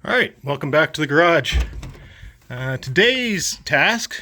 All right, welcome back to the garage. Today's task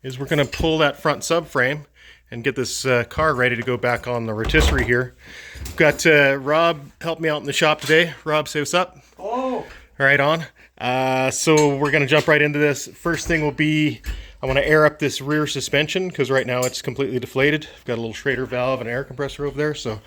is we're going to pull that front subframe and get this car ready to go back on the rotisserie here. I've got Rob help me out in the shop today. Rob, say what's up. Oh. Right on. So we're going to jump right into this. First thing will be I want to air up this rear suspension because right now it's completely deflated. I've got a little Schrader valve and air compressor over there, so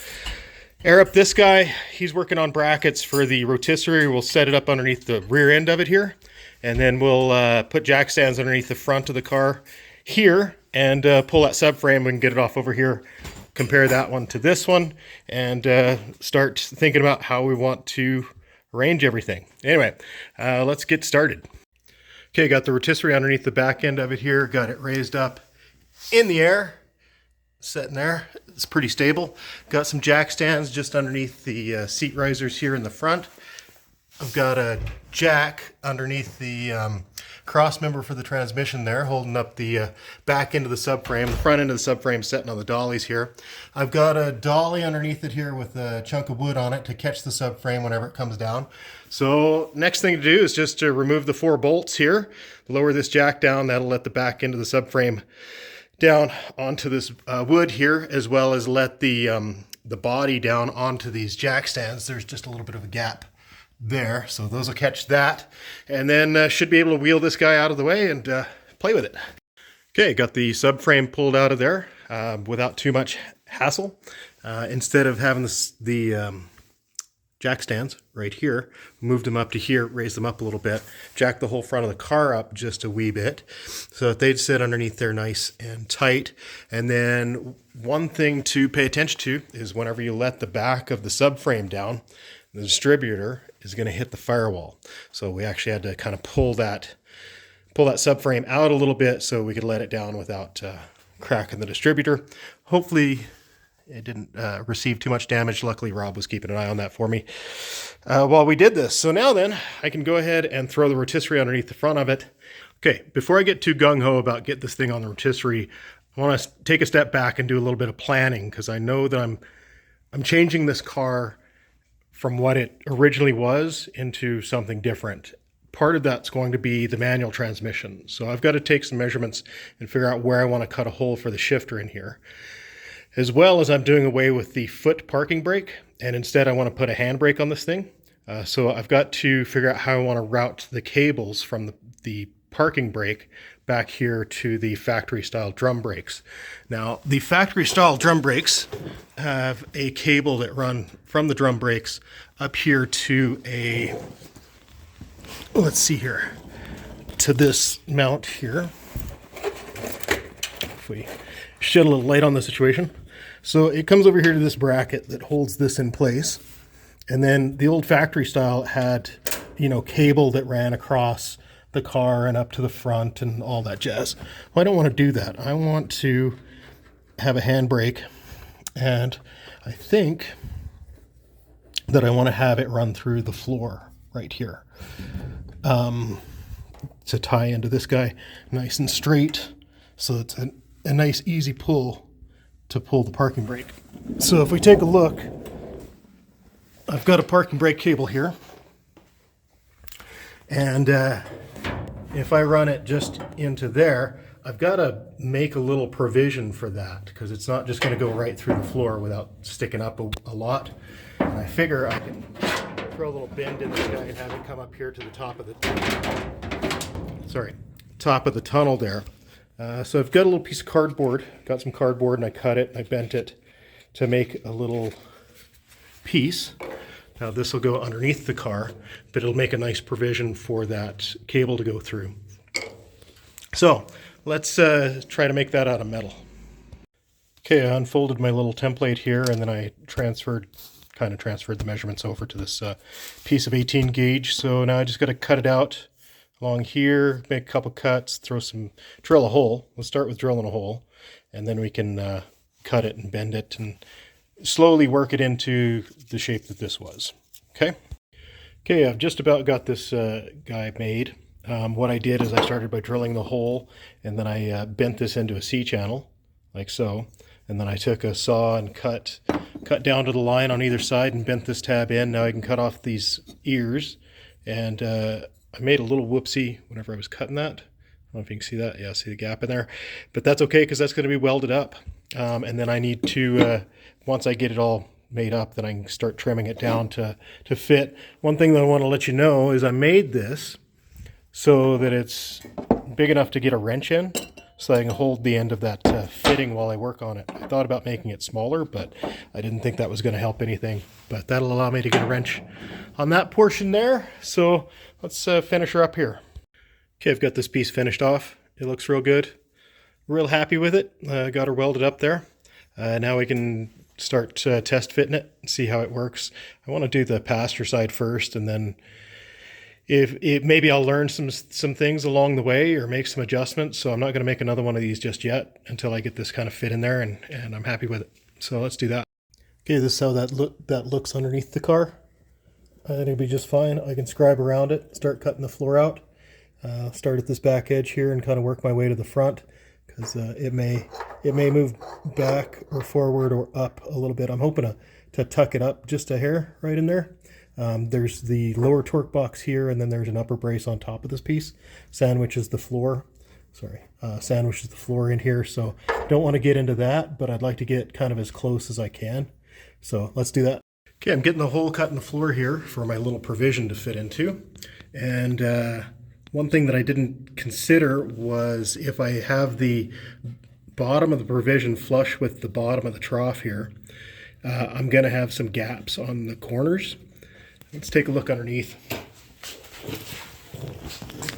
air up this guy. He's working on brackets for the rotisserie. We'll set it up underneath the rear end of it here, and then we'll put jack stands underneath the front of the car here and pull that subframe and get it off over here. Compare that one to this one and start thinking about how we want to arrange everything. Anyway, let's get started. Okay, got the rotisserie underneath the back end of it here. Got it raised up in the air. Sitting there, it's pretty stable. Got some jack stands just underneath the seat risers here in the front. I've got a jack underneath the cross member for the transmission there, holding up the back end of the subframe. The front end of the subframe sitting on the dollies here. I've got a dolly underneath it here with a chunk of wood on it to catch the subframe whenever it comes down. So next thing to do is just to remove the 4 bolts here, lower this jack down. That'll let the back end of the subframe down onto this wood here, as well as let the body down onto these jack stands. There's just a little bit of a gap there, so those will catch that, and then should be able to wheel this guy out of the way and play with it. Okay, got the subframe pulled out of there without too much hassle. Instead of having the jack stands right here, moved them up to here, raised them up a little bit, jacked the whole front of the car up just a wee bit so that they'd sit underneath there nice and tight. And then one thing to pay attention to is whenever you let the back of the subframe down, the distributor is going to hit the firewall. So we actually had to kind of pull that subframe out a little bit so we could let it down without cracking the distributor. Hopefully it didn't receive too much damage. Luckily, Rob was keeping an eye on that for me while we did this. So now then, I can go ahead and throw the rotisserie underneath the front of it. Okay, before I get too gung-ho about get this thing on the rotisserie, I want to take a step back and do a little bit of planning, because I know that I'm changing this car from what it originally was into something different. Part of that's going to be the manual transmission. So I've got to take some measurements and figure out where I want to cut a hole for the shifter in here. As well as I'm doing away with the foot parking brake, and instead I want to put a handbrake on this thing. So I've got to figure out how I want to route the cables from the parking brake back here to the factory style drum brakes. Now, the factory style drum brakes have a cable that run from the drum brakes up here to a, let's see here, to this mount here. If we shed a little light on the situation. So it comes over here to this bracket that holds this in place. And then the old factory style had, cable that ran across the car and up to the front and all that jazz. Well, I don't want to do that. I want to have a handbrake, and I think that I want to have it run through the floor right here to tie into this guy nice and straight. So it's a nice easy pull to pull the parking brake. So if we take a look, I've got a parking brake cable here, and if I run it just into there, I've got to make a little provision for that, because it's not just going to go right through the floor without sticking up a lot. And I figure I can throw a little bend in this guy and have it come up here to the top of the tunnel there. So I've got a little piece of cardboard, got some cardboard, and I cut it and I bent it to make a little piece. Now this will go underneath the car, but it'll make a nice provision for that cable to go through. So let's try to make that out of metal. Okay, I unfolded my little template here, and then I transferred the measurements over to this piece of 18 gauge. So now I just got to cut it out along here, make a couple cuts, drill a hole. We'll start with drilling a hole, and then we can cut it and bend it and slowly work it into the shape that this was. Okay, I've just about got this guy made. What I did is I started by drilling the hole, and then I bent this into a C-channel, like so. And then I took a saw and cut down to the line on either side and bent this tab in. Now I can cut off these ears and I made a little whoopsie whenever I was cutting that. I don't know if you can see that. Yeah, see the gap in there. But that's okay because that's going to be welded up. And then I need to, once I get it all made up, then I can start trimming it down to fit. One thing that I want to let you know is I made this so that it's big enough to get a wrench in, so I can hold the end of that fitting while I work on it. I thought about making it smaller, but I didn't think that was going to help anything. But that'll allow me to get a wrench on that portion there. So let's finish her up here. Okay, I've got this piece finished off. It looks real good. Real happy with it. Got her welded up there. Now we can start test fitting it and see how it works. I want to do the passenger side first, and then maybe I'll learn some things along the way or make some adjustments. So I'm not going to make another one of these just yet until I get this kind of fit in there and I'm happy with it. So let's do that. Okay, this is how that looks underneath the car. I think it'll be just fine. I can scribe around it, start cutting the floor out. Start at this back edge here and kind of work my way to the front, because it may move back or forward or up a little bit. I'm hoping to tuck it up just a hair right in there. There's the lower torque box here, and then there's an upper brace on top of this piece. Sandwiches the floor. Sandwiches the floor in here. So don't want to get into that, but I'd like to get kind of as close as I can. So let's do that. Okay, I'm getting the hole cut in the floor here for my little provision to fit into. And one thing that I didn't consider was if I have the bottom of the provision flush with the bottom of the trough here, I'm going to have some gaps on the corners. Let's take a look underneath.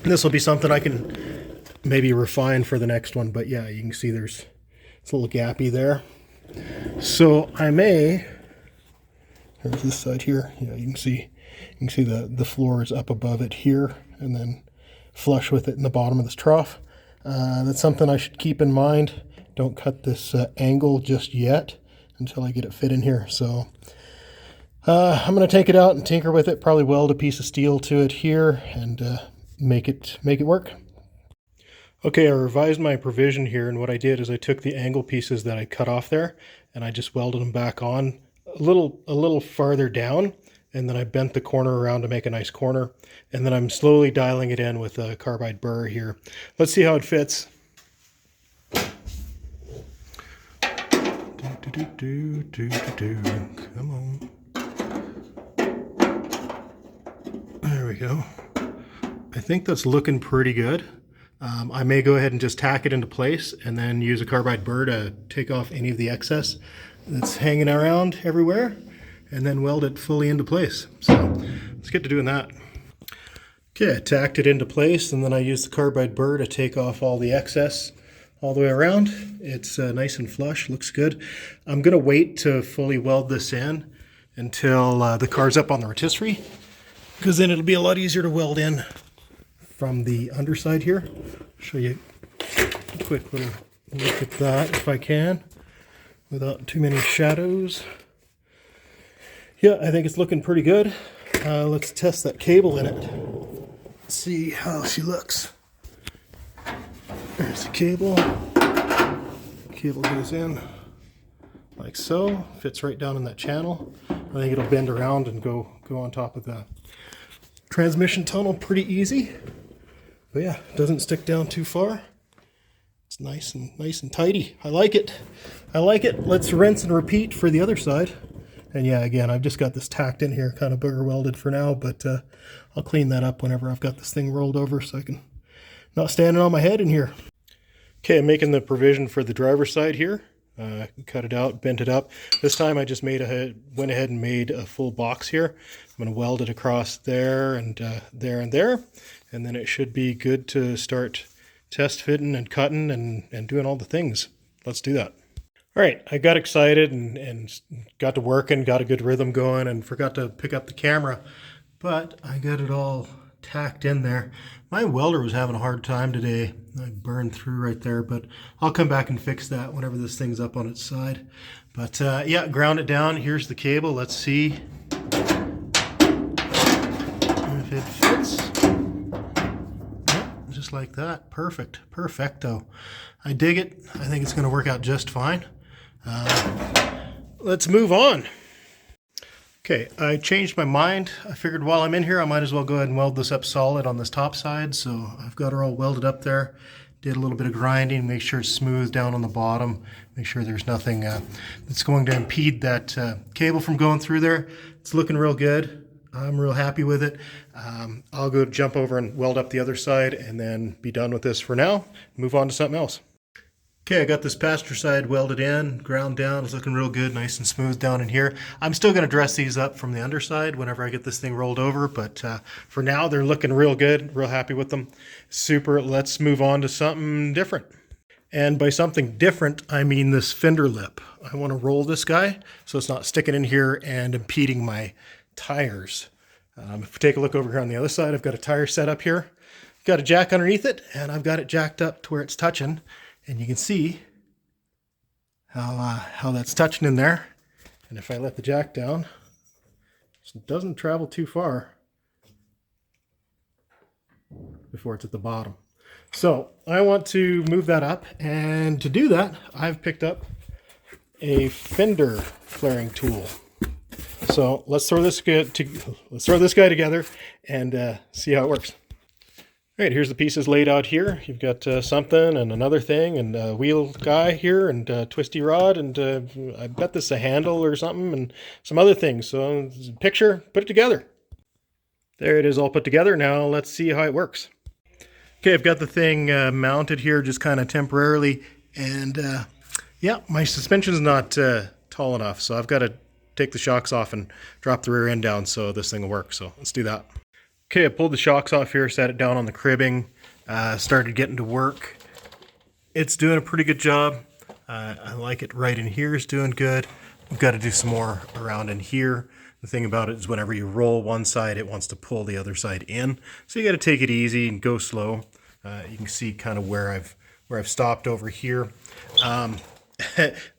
This will be something I can maybe refine for the next one, but yeah, you can see it's a little gappy there. So I may, there's this side here, yeah, you can see the floor is up above it here, and then flush with it in the bottom of this trough. That's something I should keep in mind. Don't cut this angle just yet until I get it fit in here. So I'm going to take it out and tinker with it, probably weld a piece of steel to it here and make it work. Okay, I revised my provision here, and what I did is I took the angle pieces that I cut off there and I just welded them back on a little farther down. And then I bent the corner around to make a nice corner. And then I'm slowly dialing it in with a carbide burr here. Let's see how it fits. Come on. There we go. I think that's looking pretty good. I may go ahead and just tack it into place and then use a carbide burr to take off any of the excess that's hanging around everywhere, and then weld it fully into place. So let's get to doing that. Okay, I tacked it into place, and then I used the carbide burr to take off all the excess all the way around. It's nice and flush, looks good. I'm gonna wait to fully weld this in until the car's up on the rotisserie, because then it'll be a lot easier to weld in from the underside here. Show you a quick little look at that if I can, without too many shadows. Yeah, I think it's looking pretty good. Let's test that cable in it. See how she looks. There's the cable. Cable goes in like so. Fits right down in that channel. I think it'll bend around and go on top of the transmission tunnel pretty easy. But yeah, it doesn't stick down too far. It's nice and tidy. I like it. I like it. Let's rinse and repeat for the other side. And yeah, again, I've just got this tacked in here, kind of booger welded for now, but I'll clean that up whenever I've got this thing rolled over so I can not standing on my head in here. Okay, I'm making the provision for the driver's side here. Cut it out, bent it up. This time I just went ahead and made a full box here. I'm going to weld it across there and there and there, and then it should be good to start test fitting and cutting and doing all the things. Let's do that. All right, I got excited and got to working, got a good rhythm going, and forgot to pick up the camera, but I got it all tacked in there. My welder was having a hard time today. I burned through right there, but I'll come back and fix that whenever this thing's up on its side. But yeah, ground it down. Here's the cable. Let's see if it fits. Yep, just like that. Perfect. Perfecto. I dig it. I think it's going to work out just fine. Let's move on. Okay, I changed my mind. I figured while I'm in here, I might as well go ahead and weld this up solid on this top side. So I've got her all welded up there. Did a little bit of grinding, make sure it's smooth down on the bottom. Make sure there's nothing that's going to impede that cable from going through there. It's looking real good. I'm real happy with it. I'll go jump over and weld up the other side and then be done with this for now. Move on to something else. Okay, I got this passenger side welded in, ground down. It's looking real good, nice and smooth down in here. I'm still going to dress these up from the underside whenever I get this thing rolled over, but for now they're looking real good, real happy with them. Super, let's move on to something different. And by something different, I mean this fender lip. I want to roll this guy so it's not sticking in here and impeding my tires. If we take a look over here on the other side, I've got a tire set up here. Got a jack underneath it, and I've got it jacked up to where it's touching. And you can see how that's touching in there. And if I let the jack down, it doesn't travel too far before it's at the bottom. So I want to move that up, and to do that, I've picked up a fender flaring tool. So let's throw this guy together and see how it works. All right, here's the pieces laid out here. You've got something and another thing and a wheel guy here and a twisty rod and I bet this is a handle or something and some other things. So picture, put it together. There it is all put together. Now let's see how it works. Okay, I've got the thing mounted here just kind of temporarily and yeah, my suspension's not tall enough. So I've got to take the shocks off and drop the rear end down so this thing will work. So let's do that. Okay, I pulled the shocks off here, set it down on the cribbing, started getting to work. It's doing a pretty good job. I like it right in here, it's doing good. We've got to do some more around in here. The thing about it is whenever you roll one side, it wants to pull the other side in. So you got to take it easy and go slow. You can see kind of where I've stopped over here.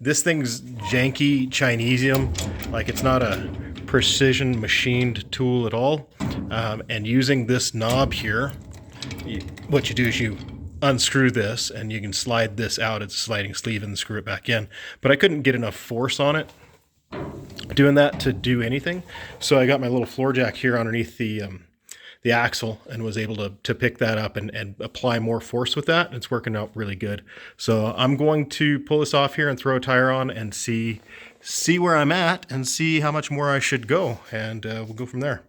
This thing's janky Chinesium, like it's not a precision machined tool at all. And using this knob here, what you do is you unscrew this and you can slide this out. It's a sliding sleeve and screw it back in. But I couldn't get enough force on it doing that to do anything. So I got my little floor jack here underneath the axle and was able to pick that up and apply more force with that. It's working out really good. So I'm going to pull this off here and throw a tire on and see where I'm at and see how much more I should go. And we'll go from there.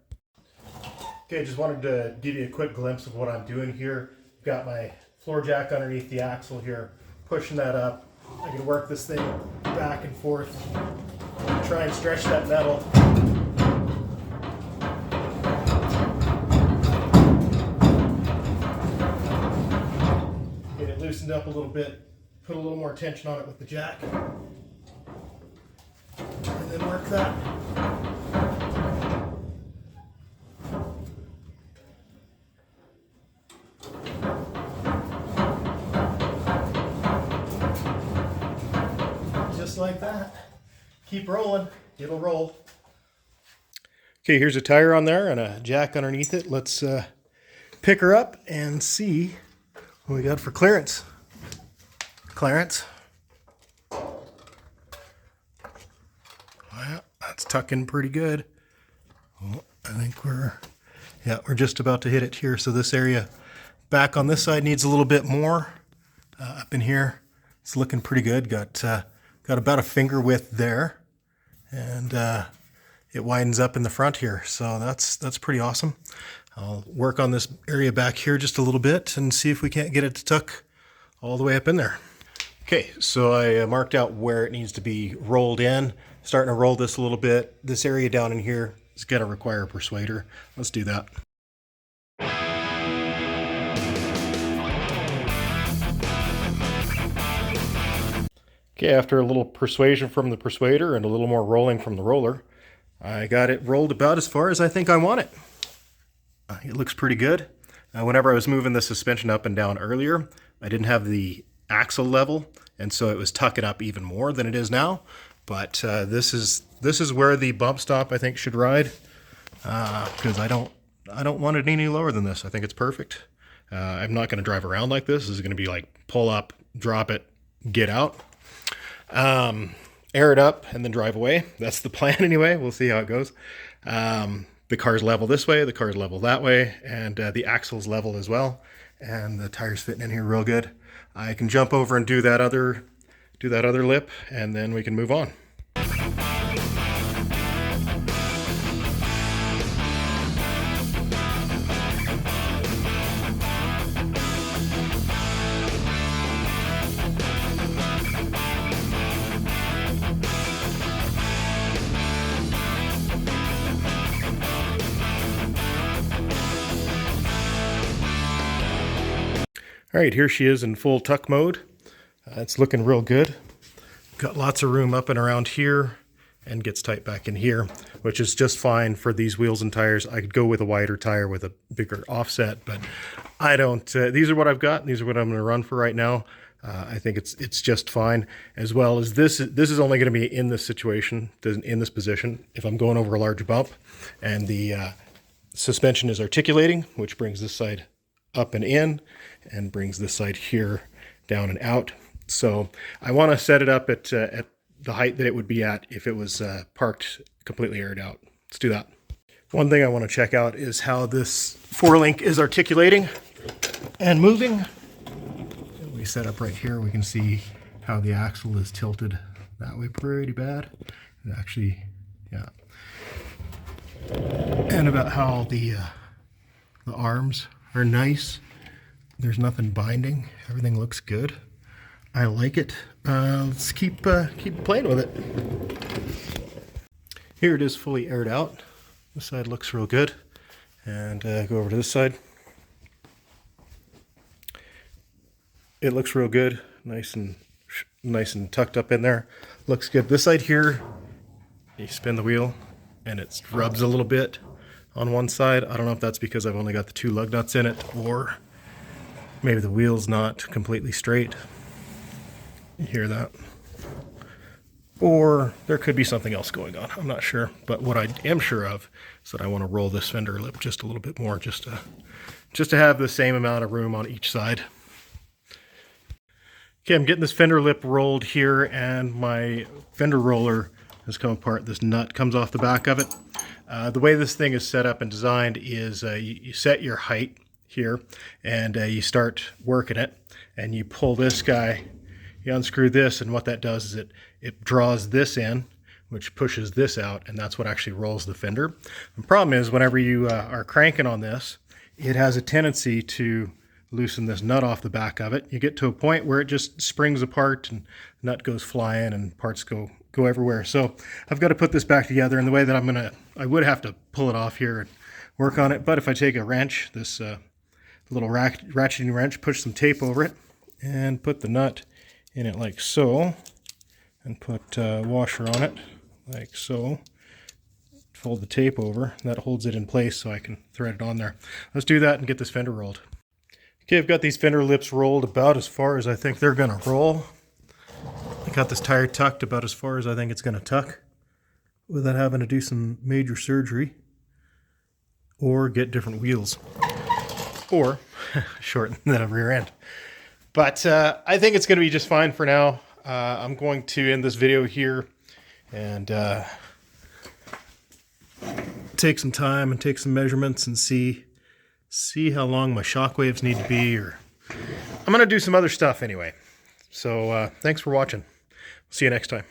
Okay, just wanted to give you a quick glimpse of what I'm doing here. I've got my floor jack underneath the axle here, pushing that up. I can work this thing back and forth, try and stretch that metal. Get it loosened up a little bit, put a little more tension on it with the jack, and then work that. Just like that. Keep rolling, it'll roll. Okay, here's a tire on there and a jack underneath it. Let's pick her up and see what we got for clearance. Well, that's tucking pretty good. Oh, I think we're just about to hit it here. So this area back on this side needs a little bit more. Up in here, it's looking pretty good. Got about a finger width there, and it widens up in the front here. So that's pretty awesome. I'll work on this area back here just a little bit and see if we can't get it to tuck all the way up in there. Okay, so I marked out where it needs to be rolled in. Starting to roll this a little bit. This area down in here is going to require a persuader. Let's do that. Okay, after a little persuasion from the persuader and a little more rolling from the roller, I got it rolled about as far as I think I want it. It looks pretty good. Whenever I was moving the suspension up and down earlier, I didn't have the axle level, and so it was tucking up even more than it is now. But this is where the bump stop I think should ride, because I don't want it any lower than this. I think it's perfect. I'm not going to drive around like this. This is going to be like pull up, drop it, get out. air it up, and then drive away. That's the plan anyway. We'll see how it goes. The car's level this way, the car's level that way, and the axle's level as well. And the tire's fitting in here real good. I can jump over and do that other lip, and then we can move on. All right, here she is in full tuck mode. It's looking real good. Got lots of room up and around here and gets tight back in here, which is just fine for these wheels and tires. I could go with a wider tire with a bigger offset, but I don't. These are what I've got. These are what I'm going to run for right now. I think it's just fine. As well as this is only going to be in this situation, in this position, if I'm going over a large bump and the suspension is articulating, which brings this side up and in and brings this side here down and out. So I want to set it up at the height that it would be at if it was parked completely aired out. Let's do that. One thing I want to check out is how this 4-link is articulating and moving. We set up right here, we can see how the axle is tilted that way pretty bad. It actually, yeah. And about how the arms are nice. There's nothing binding. Everything looks good. I like it. Let's keep playing with it. Here it is fully aired out. This side looks real good. And go over to this side. It looks real good. Nice and tucked up in there. Looks good. This side here, you spin the wheel and it rubs a little bit on one side. I don't know if that's because I've only got the 2 lug nuts in it, or maybe the wheel's not completely straight. You hear that? Or there could be something else going on. I'm not sure. But what I am sure of is that I want to roll this fender lip just a little bit more, just to have the same amount of room on each side. Okay, I'm getting this fender lip rolled here, and my fender roller has come apart. This nut comes off the back of it. The way this thing is set up and designed is you set your height here, and you start working it, and you pull this guy, you unscrew this, and what that does is it draws this in, which pushes this out, and that's what actually rolls the fender. The problem is whenever you are cranking on this, it has a tendency to loosen this nut off the back of it. You get to a point where it just springs apart and the nut goes flying and parts go everywhere. So I've got to put this back together, and the way that I would have to pull it off here and work on it, but if I take a wrench, this little ratcheting wrench, push some tape over it and put the nut in it like so, and put a washer on it like so, fold the tape over, that holds it in place so I can thread it on there. Let's do that and get this fender rolled. Okay, I've got these fender lips rolled about as far as I think they're going to roll. I got this tire tucked about as far as I think it's going to tuck without having to do some major surgery or get different wheels or shorten the rear end. But I think it's going to be just fine for now. I'm going to end this video here and take some time and take some measurements and see how long my shock waves need to be, or I'm going to do some other stuff anyway. So thanks for watching. See you next time.